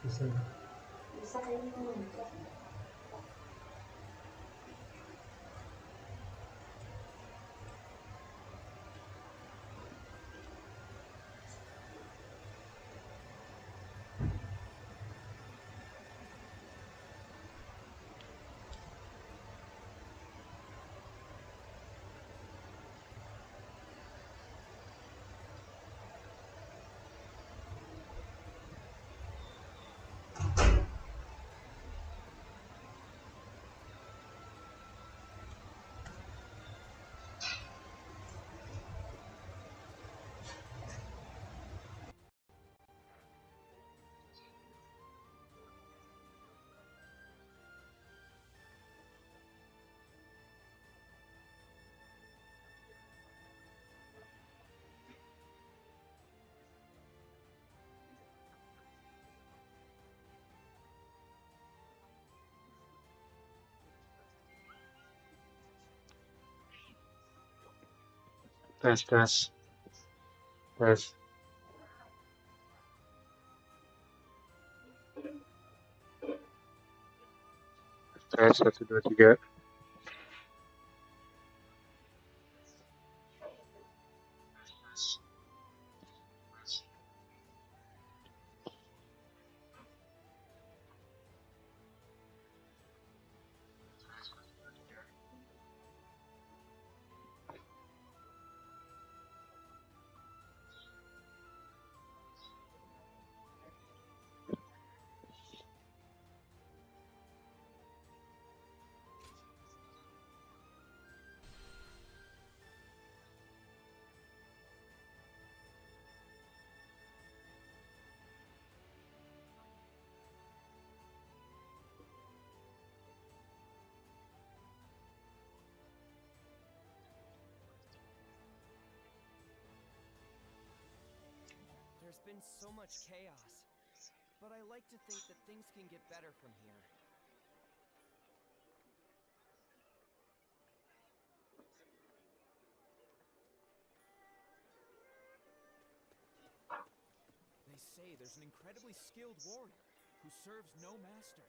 Bisa. Bisa kayaknya. Tes, tes, tes. Tes, satu, dua, tiga. There's been so much chaos, but I like to think that things can get better from here. They say there's an incredibly skilled warrior who serves no master.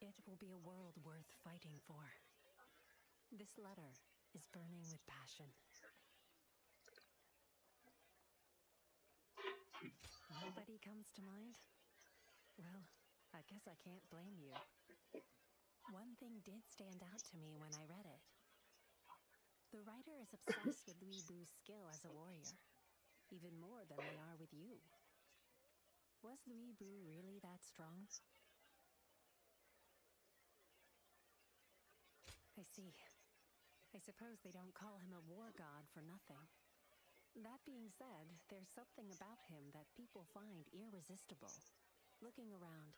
It will be a world worth fighting for. This letter is burning with passion. Nobody comes to mind? Well, I guess I can't blame you. One thing did stand out to me when I read it. The writer is obsessed with Lu Bu's skill as a warrior, even more than they are with you. Was Lu Bu really that strong? I see. I suppose they don't call him a war god for nothing. That being said, there's something about him that people find irresistible. Looking around,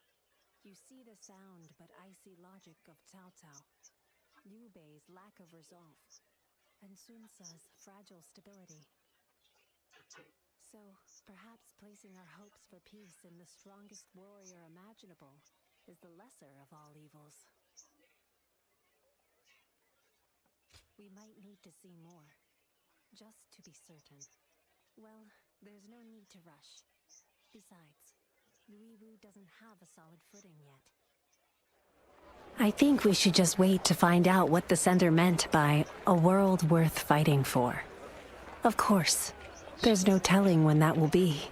you see the sound but icy logic of Cao Cao, Liu Bei's lack of resolve, and Sun Ce's fragile stability. So, perhaps placing our hopes for peace in the strongest warrior imaginable is the lesser of all evils. We might need to see more, just to be certain. Well, there's no need to rush. Besides, Lu Bu doesn't have a solid footing yet. I think we should just wait to find out what the sender meant by a world worth fighting for. Of course, there's no telling when that will be.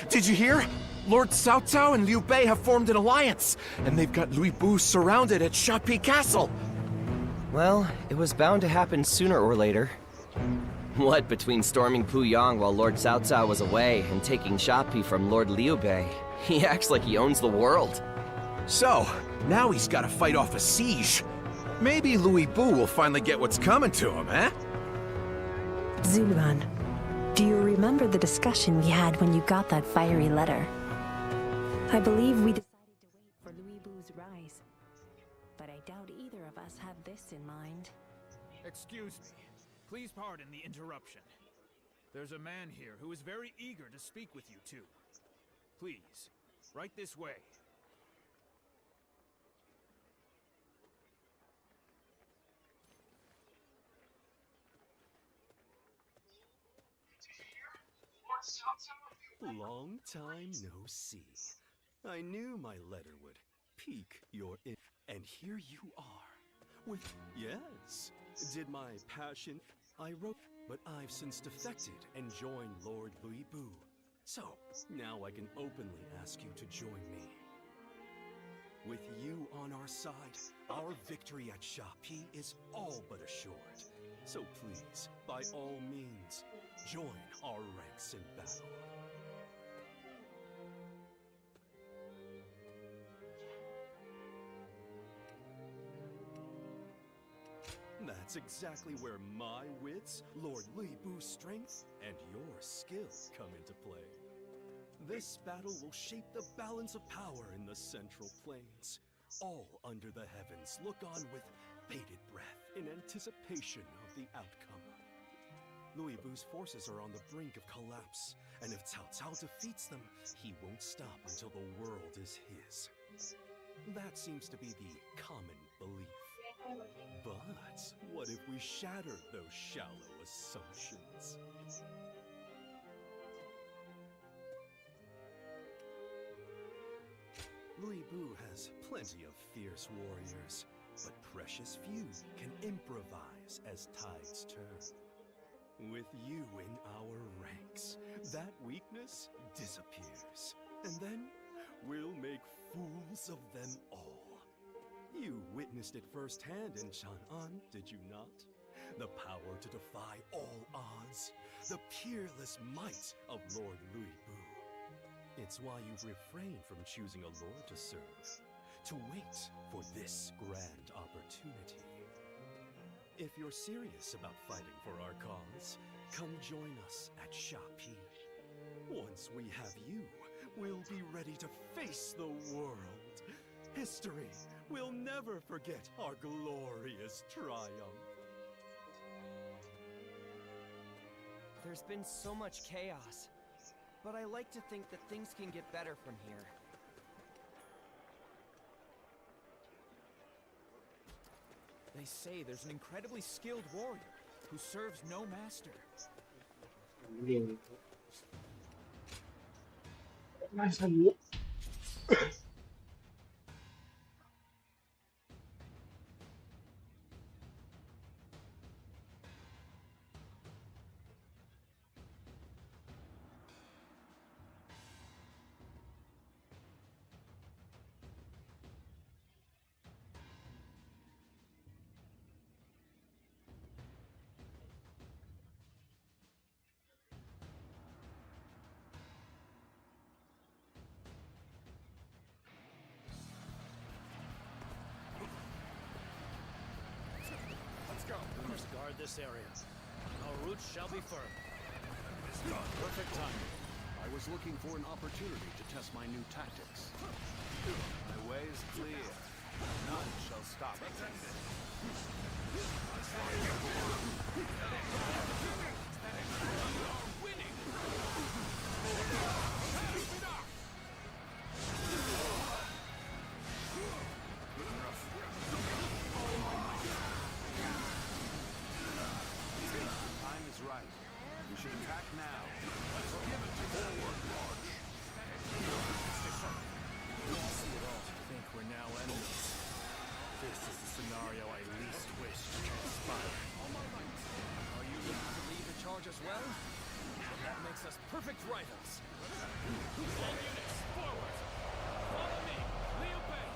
Did you hear? Lord Cao Cao and Liu Bei have formed an alliance, and they've got Lu Bu surrounded at Shapi Castle. Well, it was bound to happen sooner or later. What, between storming Puyang while Lord Cao Cao was away and taking Shapi from Lord Liu Bei, he acts like he owns the world. So, now he's gotta fight off a siege. Maybe Louis Bu will finally get what's coming to him, eh? Zuluan, do you remember the discussion we had when you got that fiery letter? I believe we decided to wait for Louis Bu's rise. But I doubt either of us had this in mind. Excuse me. Please pardon the interruption. There's a man here who is very eager to speak with you two. Please, right this way. Long time no see. I knew my letter would pique your and here you are. With yes, did my passion I wrote, but I've since defected and joined Lord Louis Bu. So now I can openly ask you to join me. With you on our side, our victory at Shapi is all but assured. So please, by all means, join our ranks in battle. That's exactly where my wits, Lord Louis Bu's strength, and your skill come into play. This battle will shape the balance of power in the Central Plains. All under the heavens look on with bated breath in anticipation of the outcome. Louis Bu's forces are on the brink of collapse, and if Cao Cao defeats them, he won't stop until the world is his. That seems to be the common belief. But what if we shatter those shallow assumptions? Louis Bu has plenty of fierce warriors, but precious few can improvise as tides turn. With you in our ranks, that weakness disappears, and then we'll make fools of them all. You witnessed it firsthand in Chang'an, did you not? The power to defy all odds, the peerless might of Lord Louis Bu. It's why you've refrained from choosing a lord to serve, to wait for this grand opportunity. If you're serious about fighting for our cause, come join us at Shapi. Once we have you, we'll be ready to face the world. History will never forget our glorious triumph. There's been so much chaos, but I like to think that things can get better from here. They say there's an incredibly skilled warrior who serves no master. Nice and you. We must guard this area. Our route shall be firm. Perfect timing. I was looking for an opportunity to test my new tactics. My way is clear. None shall stop me. Time is right. We should attack now. Let's give it to forward march. I think we're now enemies. This is the scenario I least wish to transpire. Are you looking to lead the charge as well? That makes us perfect rivals. All units, forward! Follow me, Liu Bei!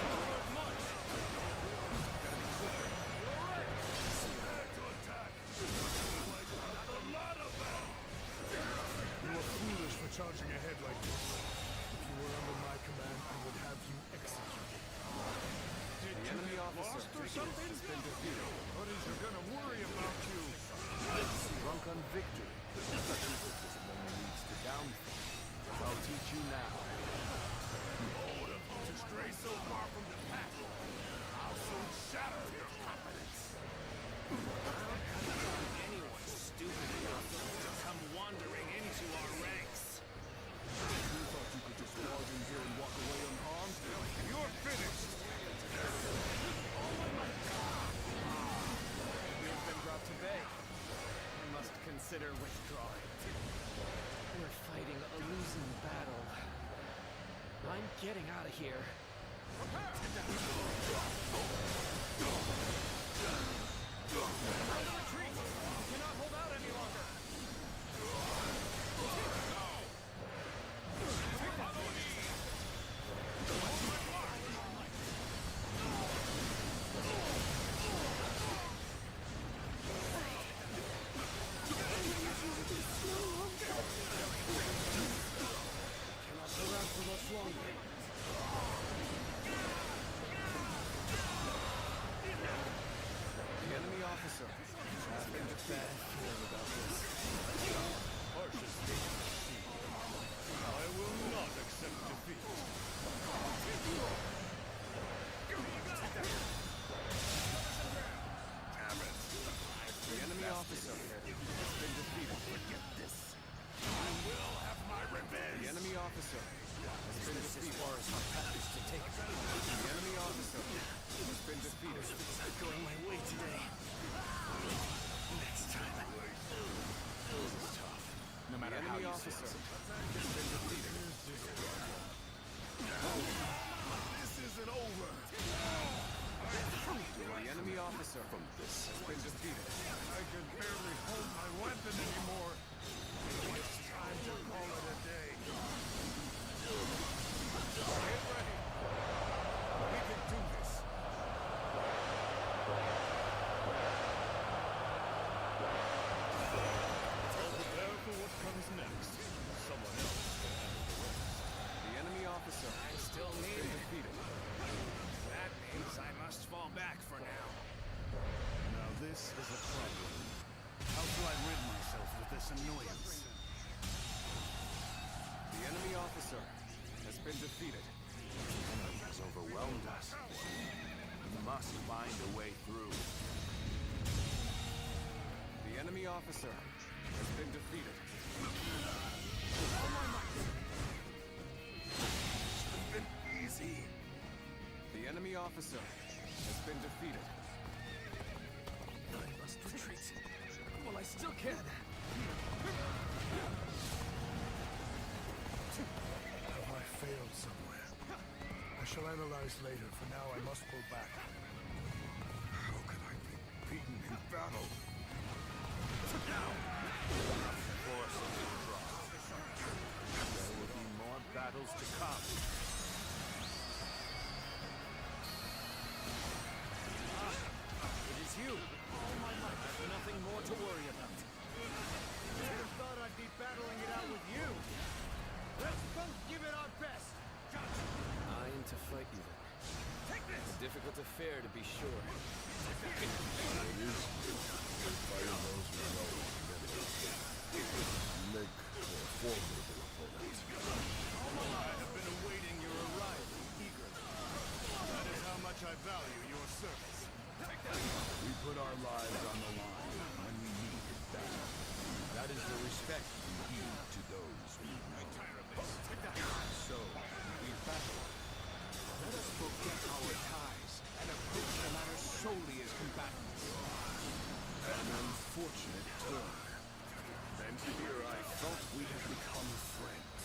Forward march! charging ahead like this. If you were under my command, I would have you executed. Did The you enemy get officer lost or something? has been defeated. What is you gonna worry about you? Drunk on victory. Egotism only leads to downfall. I'll teach you now. To stray so far from the path, I'll soon shatter your confidence. Anyone stupid enough to come wandering into our ranks. You thought you could just barge in here and walk away unharmed? You're finished! We've been brought to bay. I must consider withdrawing. We're fighting a losing battle. I'm getting out of here. Retreat! Cannot hold out any longer. Cannot harass for much longer. The enemy officer has been defeated. About this. Harshest thing to see. I will not accept defeat. Damn it! The enemy officer has been defeated. Forget this. I will have my revenge. The enemy officer has been defeated. As far as my path is to take. The enemy officer has been defeated. It's not going my way today. Next time. This is tough. No The matter how enemy you officer say it. has been defeated. This isn't over. The enemy officer has been defeated. I can barely hold my weapon anymore. It's time to call it a day. Get ready. We can do this. Prepare for what comes next. Someone else will handle the rest. The enemy officer I still has need been it. defeated. That means I must fall back for now. Now this is a problem. How shall I rid myself of this annoyance? The enemy officer has been defeated. The enemy has overwhelmed us. We must find a way through. The enemy officer has been defeated. It's been easy. The enemy officer has been defeated. I must retreat. Well, I still can. Have I failed somewhere? I shall analyze later. For now, I must pull back. How could I be beaten in battle? Now! Force of the drop. There will be more battles to come. It is you. Oh my might, there's nothing more to worry about. You'd have thought I'd be battling it out with you. Let's both give it our best. I am to fight you then. Take this! A difficult affair, to be sure. Make for a formidable opponent. I have been awaiting your arrival eagerly. That is how much I value your service. We put our lives on the line when we need it battle. That is the respect we give to those we meet. So, we battle. Let us forget our ties and approach the matter solely as combatants. An unfortunate turn. And here I thought we had become friends.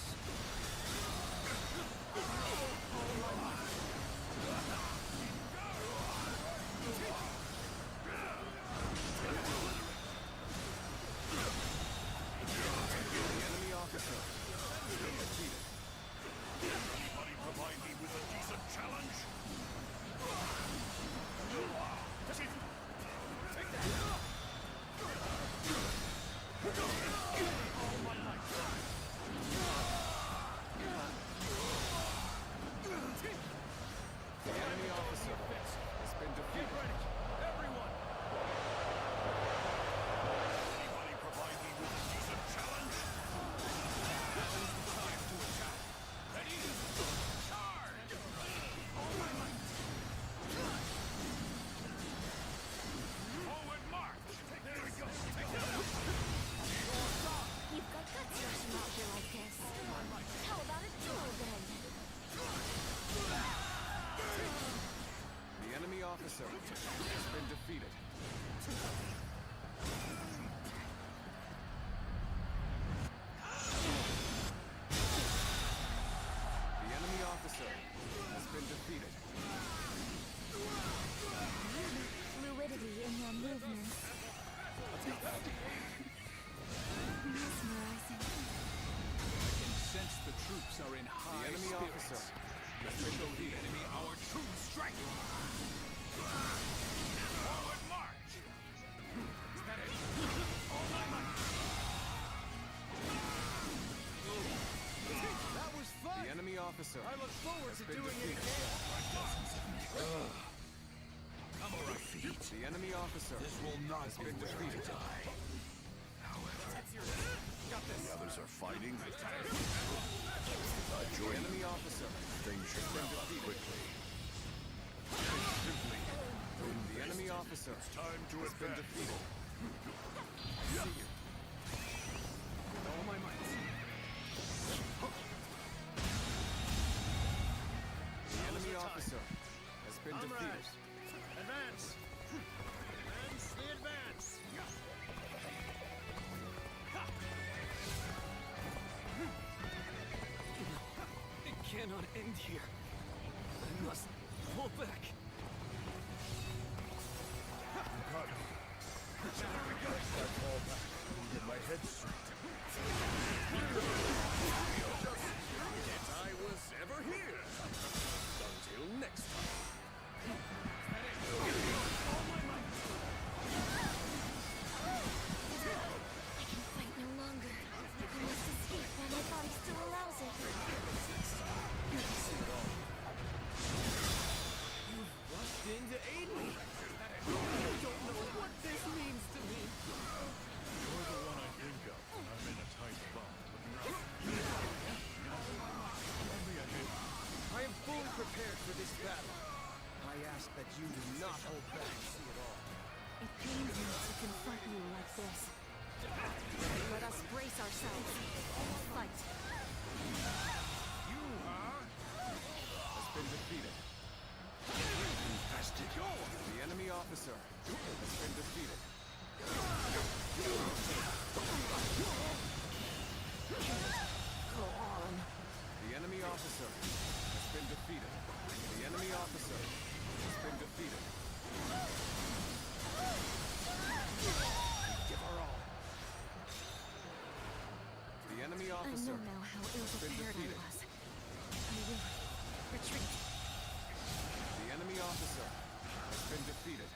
The enemy officer has been defeated. Anybody provide me with a decent challenge? Get ready, everyone! Anybody provide me with a decent challenge? Now is the time to attack. Ready? Charge! All my might! Forward march! There we go! Take that out! You've got guts rushing out here like this. How about a duel then? The enemy officer has been defeated. The enemy officer has been defeated. Fluidity in your movements. Mesmerizing. I can sense the troops are in The high enemy spirits. officer Let's show the enemy our true strength! Forward march! All my might! That was fun! The enemy officer I look forward to been doing it defeated. again! I'm all right. The enemy officer This will not has be been where I defeated. die. Got this! The others are fighting. The enemy officer Things should wrap up quickly. The enemy officer Time to has been advance. defeated. See you. With all my might. The enemy officer has been defeated. Advance! Advance the advance! It cannot end here. I must pull back. Got it. I fall back. Get my head straight. Yet I was ever here! Until next time. I can fight no longer. I must escape while my body still allows it. Rushed in to aid me. I don't know what this means to me. You're the one I think of. I'm in a tight spot. I am fully prepared for this battle. I ask that you do not hold back. See it all. It pains me to confront you like this. Let us brace ourselves and fight. You are... Has been defeated. The enemy officer has been defeated. Go on. The enemy officer has been defeated. The enemy officer has been defeated. Give our all. The enemy I officer know now how has been ill-prepared I defeated. was. I will retreat. The enemy officer has been defeated.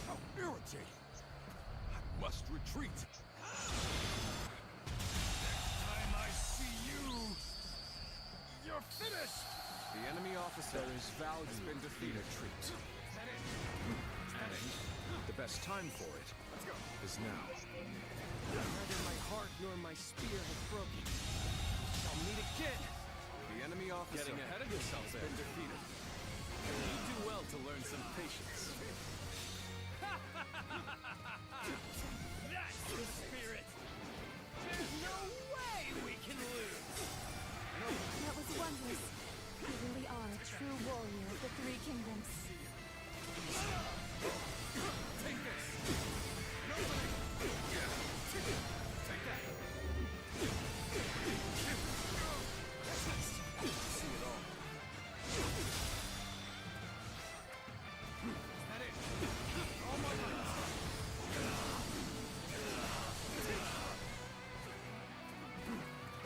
How irritating! I must retreat. Time I see you, you're finished. The enemy officer There is value has been defeated. The best time for it is now. Neither my heart nor my spear have broken. We shall meet again. The enemy officer Getting ahead of yourself has there. been defeated. You do well to learn some patience. That's the spirit! There's no way we can lose! That was wondrous. You really are a true warrior of the Three Kingdoms. Take this. Take that. See it all. Is that it? All my might.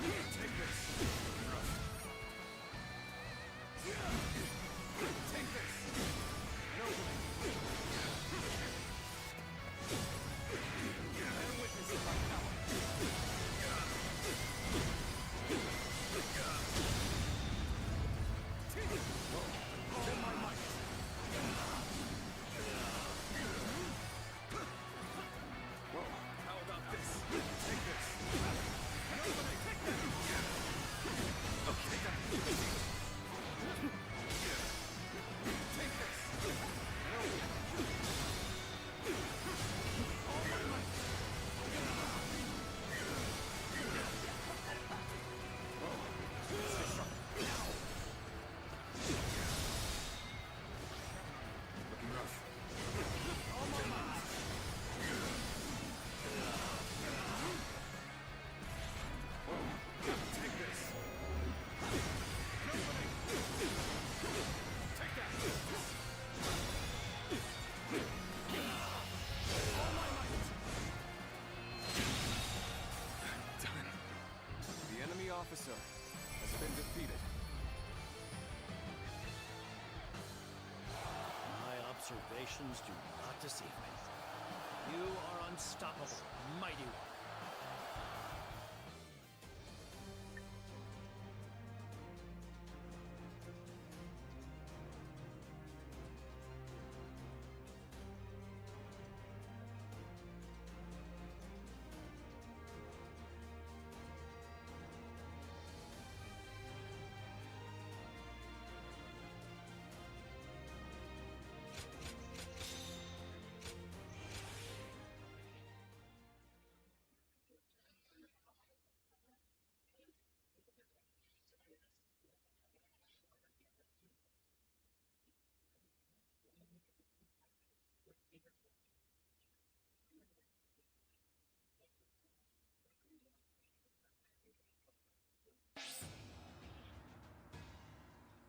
Take this. Take this. No. observations do not deceive me. You are unstoppable, mighty one.